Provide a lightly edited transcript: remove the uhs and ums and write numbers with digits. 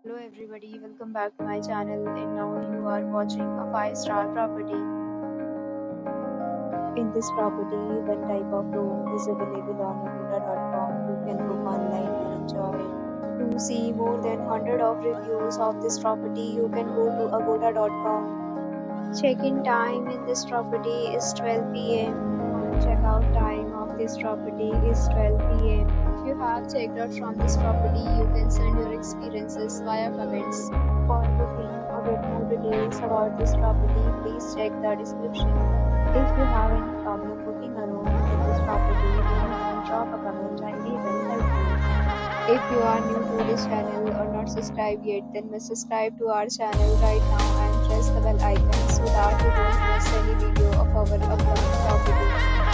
Hello everybody, welcome back to my channel and now you are watching a 5-star property. In this property, one type of room is available on agoda.com. You can book online and enjoy it. To see more than 100 of reviews of this property, you can go to agoda.com. Check-in time in this property is 12 p.m. and check-out time of this property is 12 p.m. If you have checked out from this property, you can send your experiences via comments. For booking or get more details about this property, please check the description. If you have any problem booking a room in this property, then you can drop a comment and we will help you. If you are new to this channel or not subscribed yet, then must subscribe to our channel right now and press the bell icon so that you don't miss any video of our upcoming property.